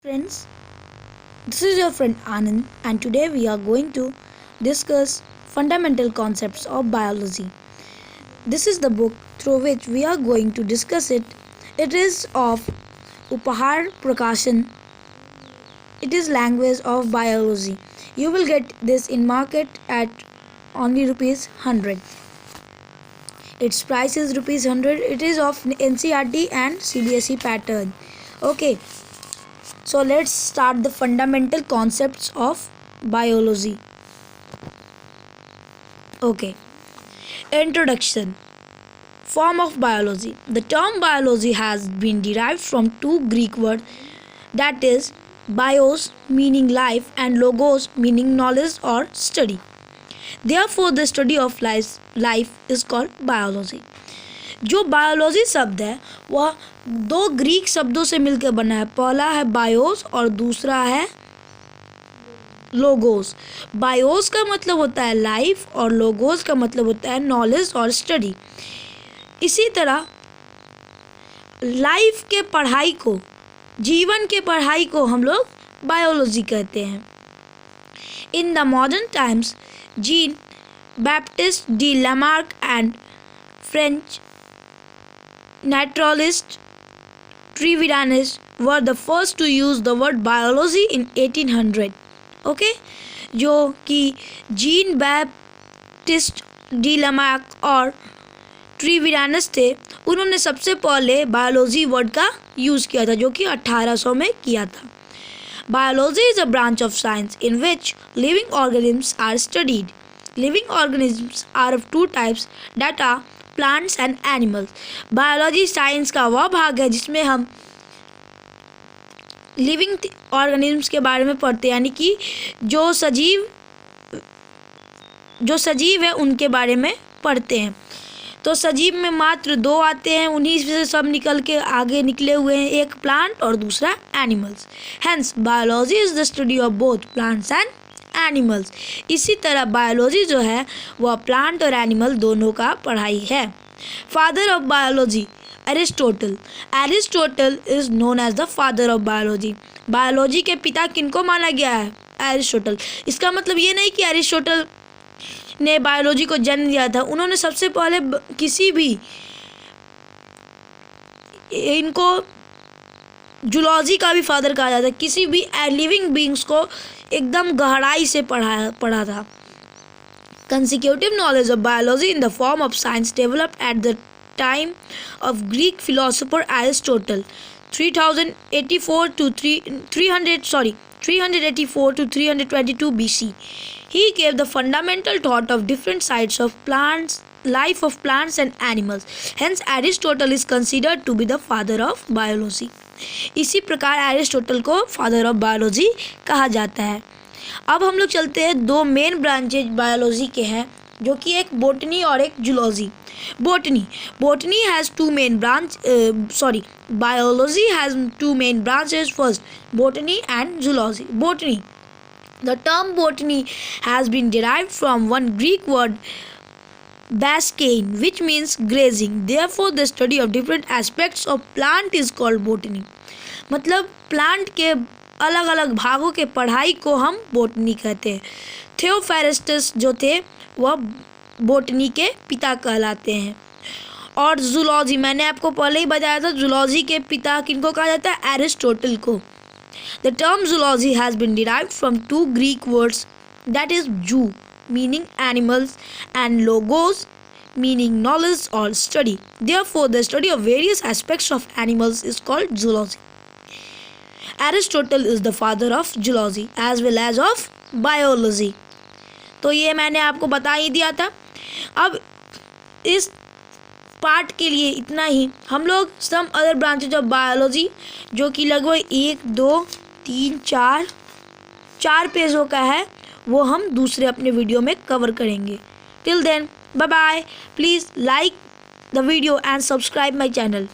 Friends, this is your friend Anand, and today we are going to discuss fundamental concepts of biology. This is the book through which we are going to discuss it. It is of Upahar Prakashan. It is language of biology. You will get this in market at only rupees 100. Its price is rupees 100. It is of NCERT and CBSE pattern. Okay. So let's start the fundamental concepts of biology. Okay. Introduction. Form of biology. The term biology has been derived from two Greek words, that is bios meaning life and logos meaning knowledge or study. Therefore the study of life is called biology. जो biology शब्द है वह दो Greek शब्दों से मिलकर बना है. पहला है बायोस और दूसरा है लोगोस. बायोस का मतलब होता है लाइफ और लोगोस का मतलब होता है नॉलेज और स्टडी. इसी तरह लाइफ के पढ़ाई को, जीवन के पढ़ाई को हम लोग बायोलॉजी कहते हैं. In the modern times Jean Baptiste D Lamarck and French naturalist Treviranus were the first to use the word biology in 1800. Okay, जो कि जीन बैप्टिस्ट डी लामार्क और ट्रीविरानस थे, उन्होंने सबसे पहले बायोलॉजी वर्ड का यूज़ किया था, जो कि 1800 में किया था. Biology is a branch of science in which living organisms are studied. Living organisms are of two types, that are plants and animals. Biology science का वह भाग है जिसमें हम लिविंग ऑर्गेनिज्म्स के बारे में पढ़ते हैं, यानी कि जो सजीव है उनके बारे में पढ़ते हैं. तो सजीव में मात्र दो आते हैं, उन्हीं से सब निकल के आगे निकले हुए हैं, एक प्लांट और दूसरा animals. Hence biology is the study of both plants and animals. इसी तरह बायोलॉजी जो है वह प्लांट और एनिमल दोनों का पढ़ाई है. Father of biology Aristotle. Aristotle is known as the father of biology. Biology के पिता किनको माना गया है? एरिस्टोटल. इसका मतलब ये नहीं कि एरिस्टोटल ने बायोलॉजी को जन्म दिया था. उन्होंने सबसे पहले किसी भी, इनको जूलॉजी का भी फादर कहा जाता है, किसी भी लिविंग बींग्स को एकदम गहराई से पढ़ा था. Consecutive knowledge of biology in the form of science developed at the time of Greek philosopher Aristotle 384 to 322 BC. He gave the fundamental thought of different sides of life of plants and animals. Hence Aristotle is considered to be the father of biology. इसी प्रकार Aristotle को father of biology कहा जाता है. अब हम लोग चलते हैं, दो मेन ब्रांचेज बायोलॉजी के हैं, जो कि एक बोटनी और एक zoology. Botany has two main branch biology has two main branches. First botany and zoology. Botany. The term botany has been derived from one Greek word baskein, which means grazing. Therefore the study of different aspects of plant is called botany. मतलब plant के अलग अलग भागों के पढ़ाई को हम botany कहते हैं. थियोफेरेस्टस जो थे वह बोटनी के पिता कहलाते हैं. और जूलॉजी, मैंने आपको पहले ही बताया था, जूलॉजी के पिता किनको कहा जाता है? एरिस्टोटल को. The term zoology has been derived from two Greek words, that is zoo meaning animals and logos meaning knowledge or study. Therefore the study of various aspects of animals is called zoology. Aristotle is the father of zoology as well as of biology. तो ये मैंने आपको बता ही दिया था. अब इस part के लिए इतना ही. हम लोग some other branches of biology, जो कि लगभग 1 2 3 4 पेजों का है, वो हम दूसरे अपने वीडियो में कवर करेंगे. Till then bye bye. Please like the video and subscribe my channel.